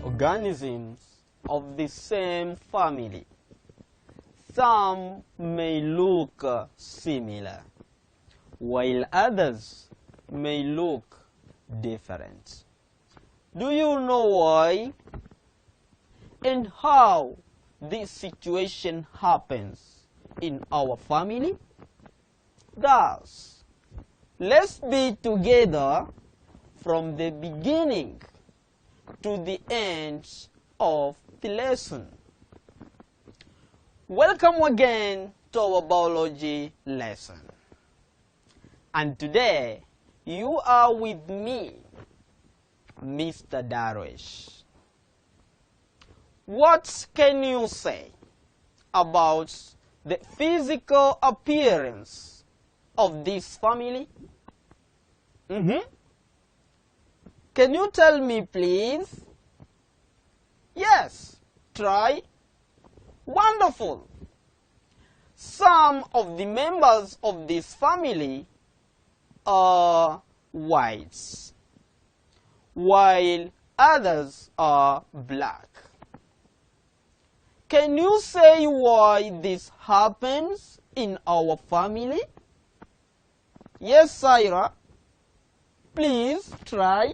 organisms of the same family. Some may look similar, while others may look different. Do you know why and how this situation happens in our family? Thus, let's be together from the beginning to the end of the lesson. Welcome again to our biology lesson. And today, you are with me, Mr. Darwish. What can you say about the physical appearance of this family? Can you tell me, please? Yes, try. Wonderful. Some of the members of this family are whites, while others are black. Can you say why this happens in our family? Yes, Syra. Please try.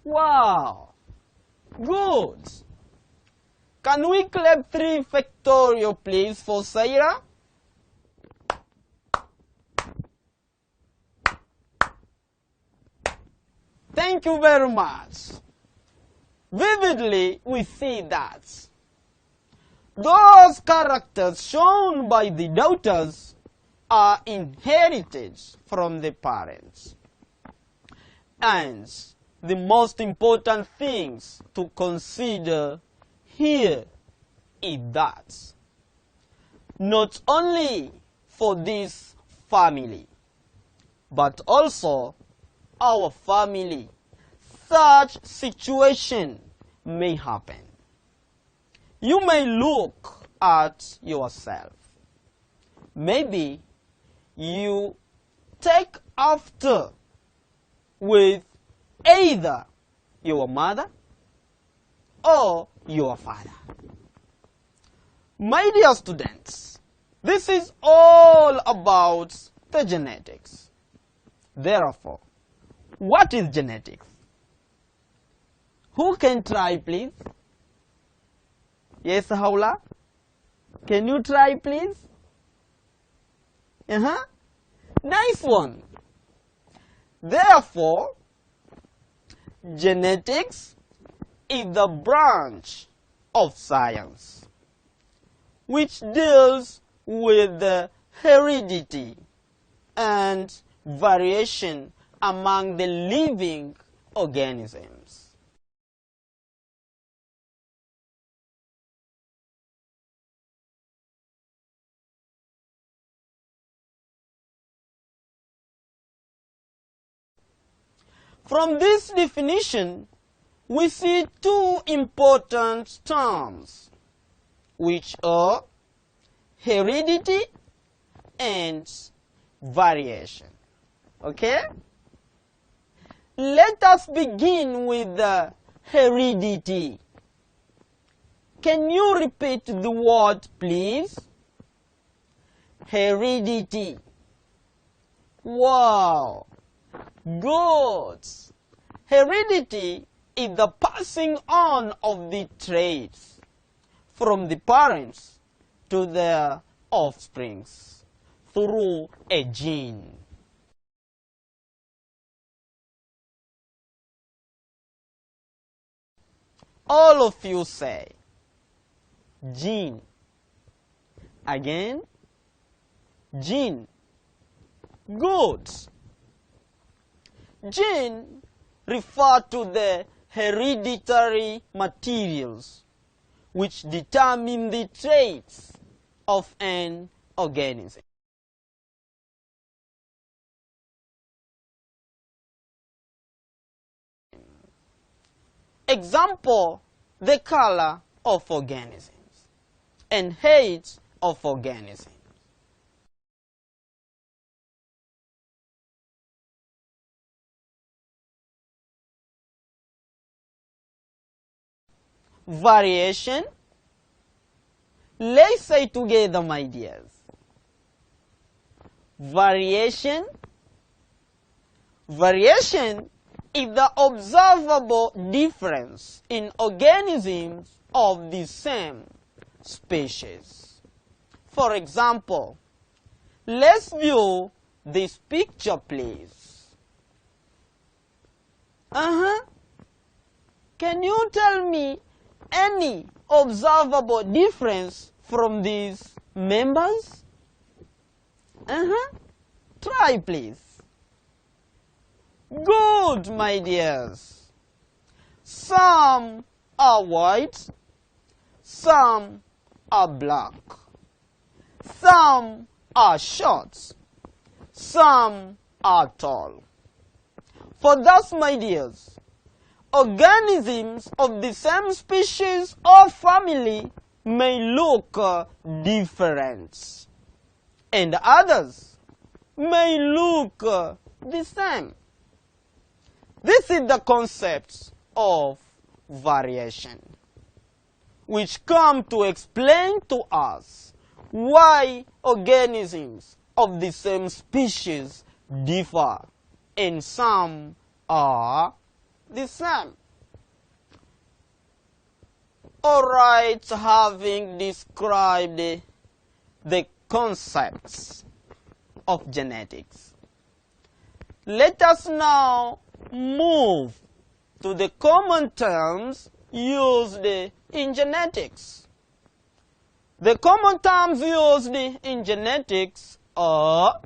Wow. Good. Can we clap 3 factorial, please, for Syra? Thank you very much. Vividly, we see that those characters shown by the daughters are inherited from the parents. And the most important things to consider here is that not only for this family, but also our family, such situation may happen. You may look at yourself. Maybe you take after with either your mother or your father. My dear students, this is all about the genetics. Therefore, what is genetics? Who can try, please? Yes, Haula? Can you try, please? Nice one. Therefore, genetics is the branch of science which deals with the heredity and variation among the living organisms. From this definition, we see 2 important terms, which are heredity and variation. Okay? Let us begin with the heredity. Can you repeat the word, please? Heredity. Wow. Good. Heredity is the passing on of the traits from the parents to their offsprings through a gene. All of you say gene. Again, gene. Good. Gene refer to the hereditary materials which determine the traits of an organism. Example, the color of organisms and height of organisms. variation. Let's say together, my dears. Variation. Variation is the observable difference in organisms of the same species. For example, let's view this picture, please. Can you tell me any observable difference from these members? Try, please. Good, my dears. Some are white, some are black, some are short, some are tall. For thus, my dears, organisms of the same species or family may look different, and others may look the same. This is the concept of variation, which come to explain to us why organisms of the same species differ and some are the same. Alright, having described the concepts of genetics, let us now move to the common terms used in genetics. The common terms used in genetics are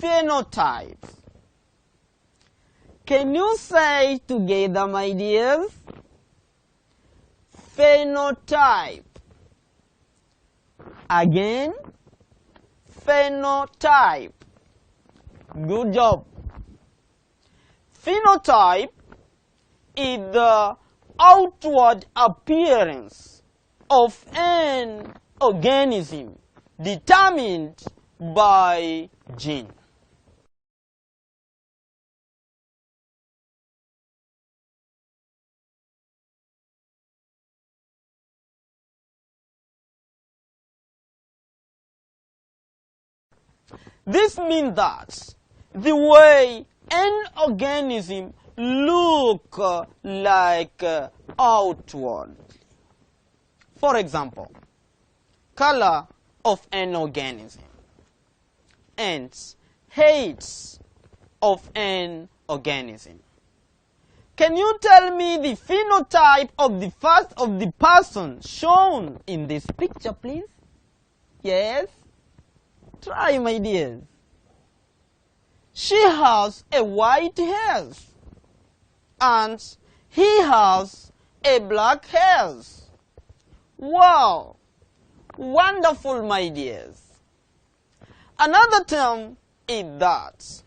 phenotypes. Can you say together, my dears? Phenotype. Again, phenotype. Good job. Phenotype is the outward appearance of an organism determined by gene. This means that the way an organism look like outward. For example, color of an organism and height of an organism. Can you tell me the phenotype of the person shown in this picture, please? Yes? Try, my dears. She has a white hair and he has a black hair. Wow! Wonderful, my dears. Another term is that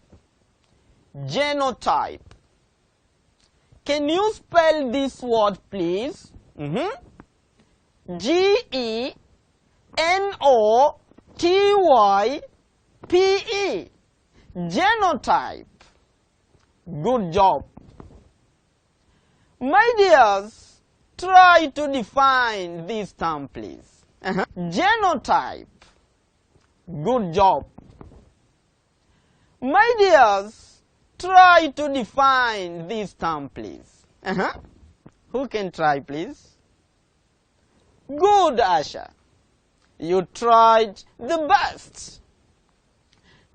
genotype. Can you spell this word, please? G-E-N-O-T-Y-P-E. Genotype. Good job. My dears, try to define this term, please. Genotype. Good job. My dears, try to define this term, please. Who can try, please? Good, Asha. You tried the best.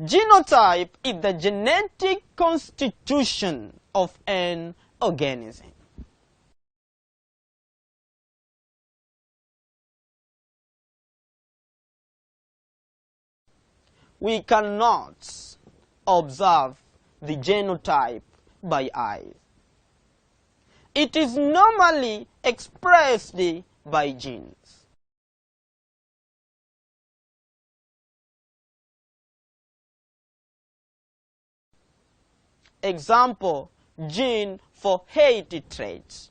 Genotype is the genetic constitution of an organism. We cannot observe the genotype by eyes. It is normally expressed by genes. Example, gene for heredity traits.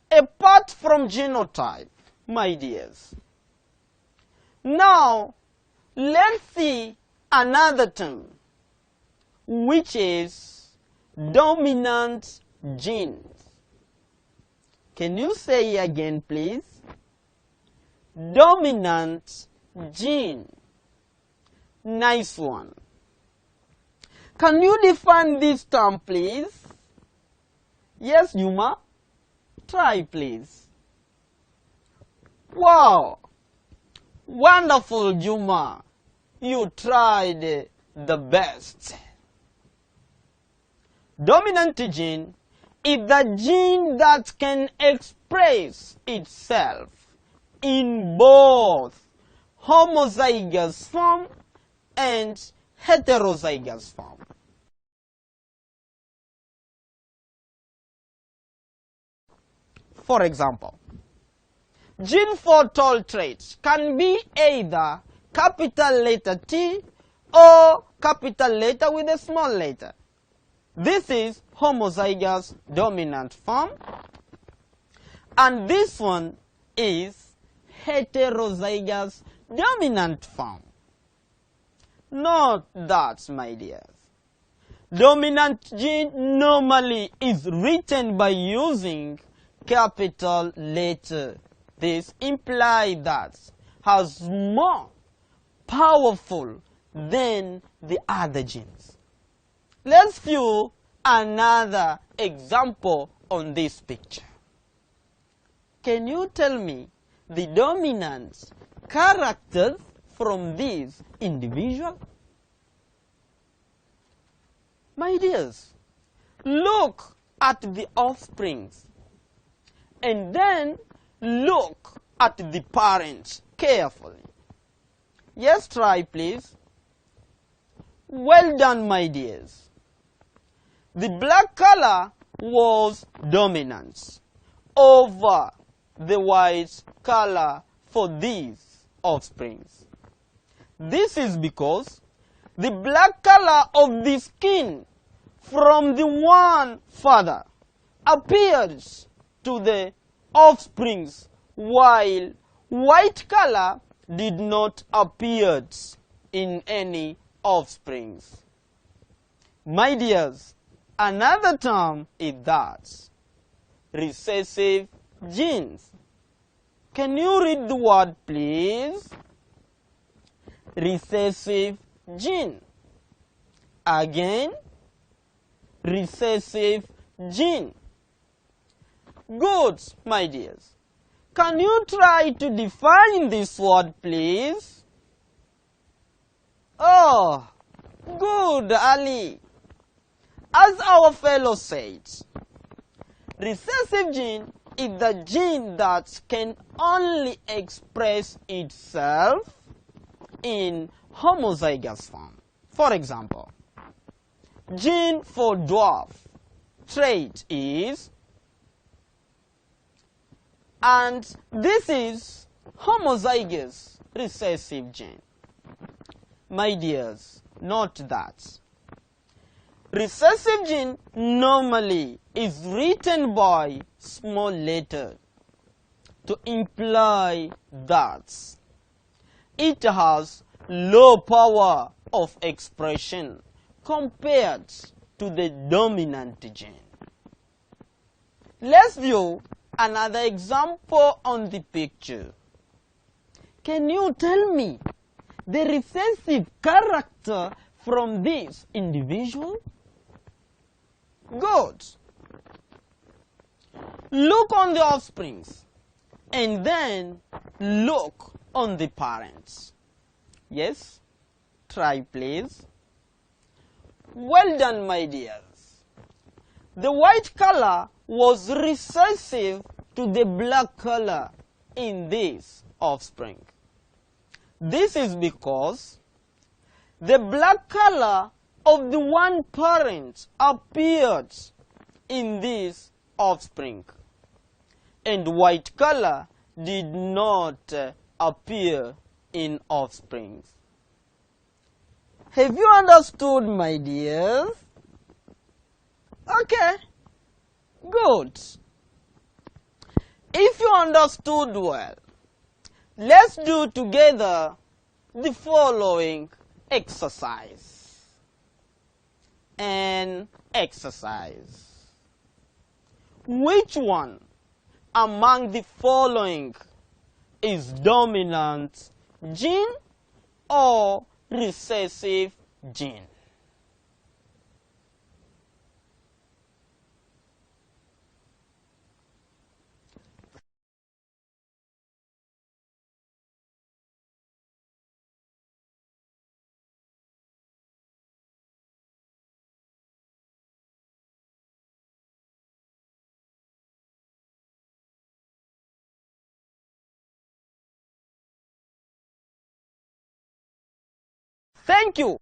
Apart from genotype, my dears, now let's see another term, which is dominant genes. Can you say again, please? Dominant gene. Nice one. Can you define this term, please? Yes, Yuma? Try, please. Wow! Wonderful, Yuma. You tried the best. Dominant gene is the gene that can express itself in both homozygous form and heterozygous form. For example, gene for tall traits can be either capital letter T or capital letter with a small letter. This is homozygous dominant form, and this one is heterozygous dominant form. Note that, my dears. Dominant gene normally is written by using capital letter. This implies that has more powerful than the other genes. Let's view another example on this picture. Can you tell me the dominant characters from this individual? My dears, look at the offsprings and then look at the parents carefully. Yes, try please. Well done, my dears. The black color was dominant over the white color for these offsprings. This is because the black color of the skin from the one father appears to the offsprings, while white color did not appear in any offsprings. My dears, another term is that recessive genes. Can you read the word, please? Recessive gene. Again, recessive gene. Good, my dears. Can you try to define this word, please? Oh, good, Ali. As our fellow said, recessive gene is the gene that can only express itself in homozygous form. For example, gene for dwarf trait is, and this is homozygous recessive gene. My dears, note that recessive gene normally is written by small letter to imply that it has low power of expression compared to the dominant gene. Let's view another example on the picture. Can you tell me the recessive character from this individual? Good. Look on the offsprings and then look on the parents. Yes? Try please. Well done, my dears. The white color was recessive to the black color in this offspring. This is because the black color of the one parent appeared in this offspring, and white color did not appear in offsprings. Have you understood, my dears? Okay, good. If you understood well, let's do together the following exercise. And exercise. Which one among the following is dominant gene or recessive gene? Thank you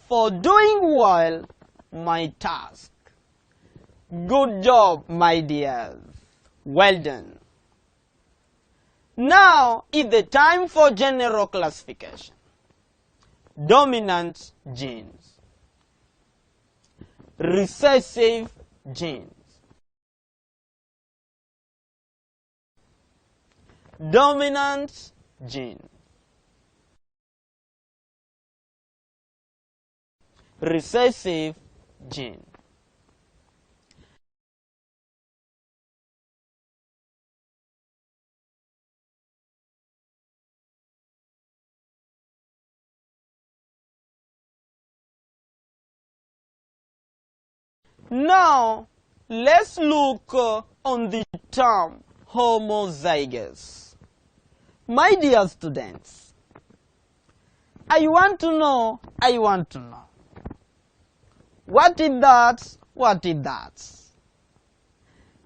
for doing well my task. Good job, my dears. Well done. Now is the time for general classification. Dominant genes. Recessive genes. Dominant gene. Recessive gene. Now, let's look on the term homozygous. My dear students, I want to know. What is that? What is that?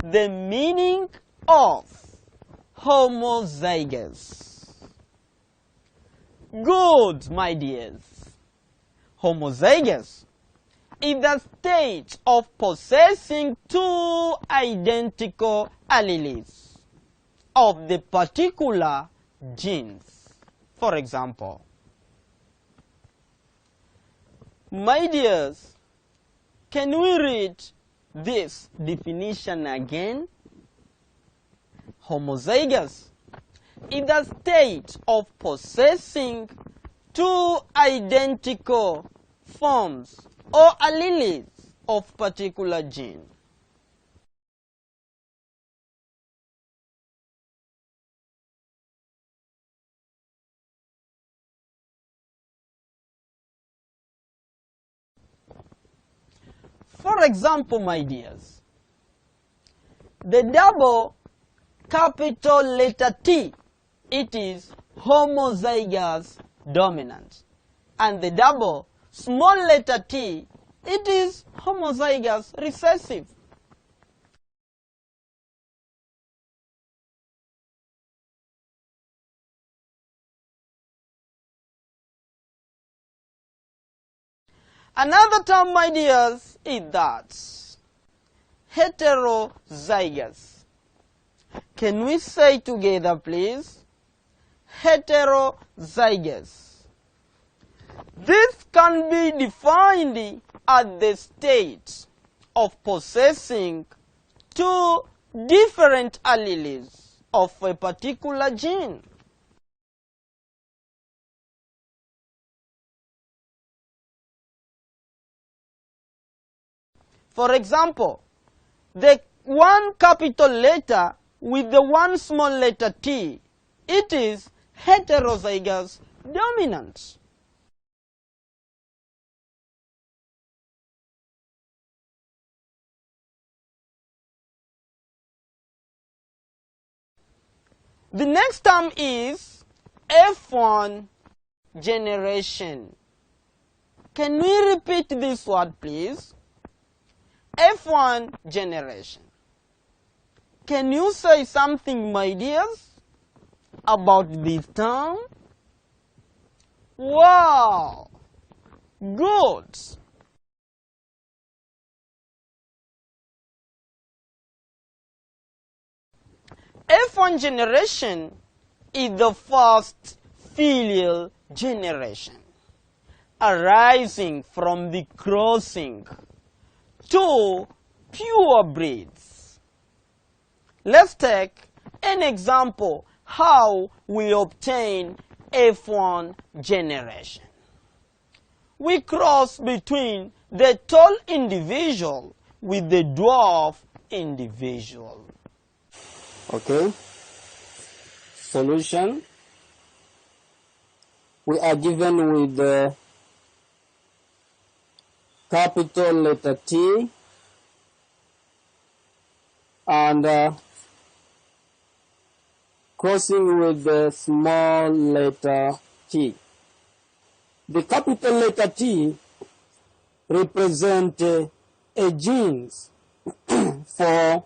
The meaning of homozygous. Good, my dears. Homozygous is the state of possessing two identical alleles of the particular genes. For example, my dears, can we read this definition again? Homozygous is the state of possessing two identical forms or alleles of particular gene. For example, my dears, the double capital letter T, it is homozygous dominant. And the double small letter t, it is homozygous recessive. Another term, my dears, is that heterozygous. Can we say together, please? Heterozygous. This can be defined as the state of possessing two different alleles of a particular gene. For example, the one capital letter with the one small letter t, it is heterozygous dominant. The next term is F1 generation. Can we repeat this word, please? F1 generation. Can you say something, my dears, about this term? Wow! Good! F1 generation is the first filial generation arising from the crossing two pure breeds. Let's take an example how we obtain F1 generation. We cross between the tall individual with the dwarf individual. Okay. Solution. We are given with the capital letter T and crossing with the small letter t. The capital letter T represents a genes for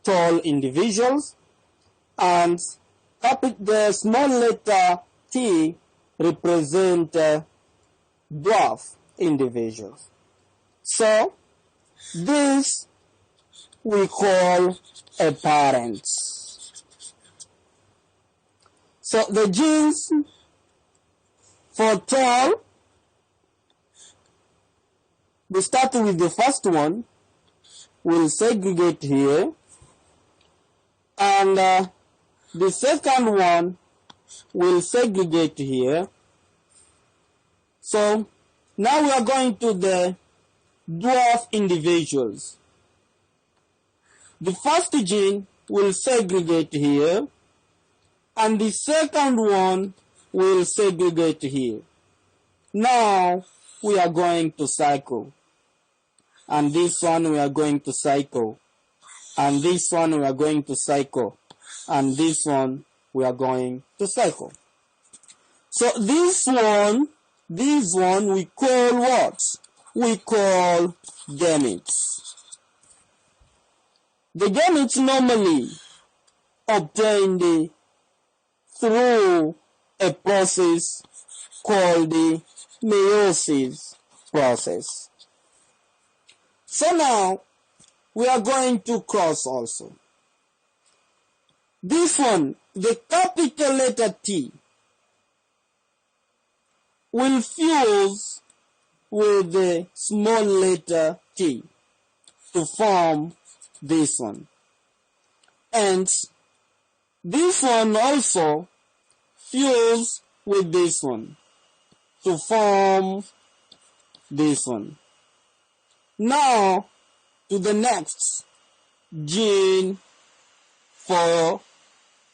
tall individuals, and the small letter t represents dwarf individuals. So this we call a parent. So the genes for tall, we start with the first one, we'll segregate here, and the second one will segregate here. So now we are going to the dwarf individuals. The first gene will segregate here, and the second one will segregate here. Now we are going to cycle, and this one we are going to cycle, and this one we are going to cycle, and this one we are going to cycle. So this one we call what? We call gametes. The gametes normally obtained through a process called the meiosis process. So now we are going to cross also. This one, the capital letter T, will fuse with the small letter t to form this one. And this one also fuse with this one to form this one. Now to the next gene for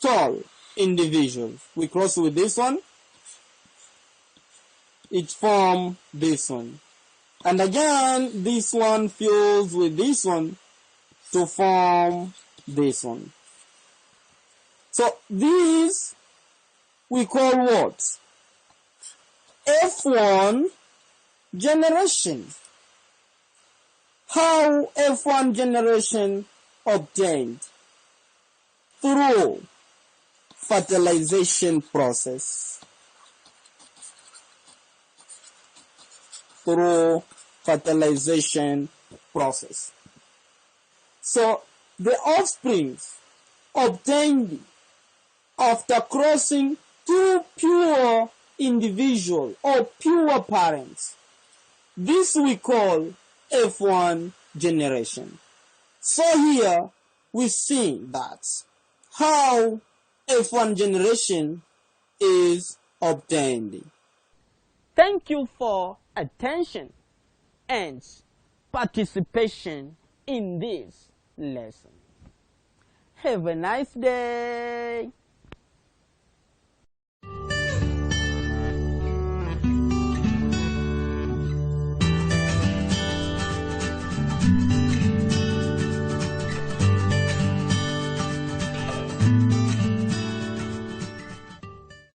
tall individuals. We cross with this one, it form this one. And again, this one fuse with this one to form this one. So these we call what? F1 generation. How F1 generation obtained? Through fertilization process. Through fertilization process. So the offspring obtained after crossing two pure individual or pure parents, this we call F1 generation. So here we see that how F1 generation is obtained. Thank you for attention and participation in this lesson. Have a nice day.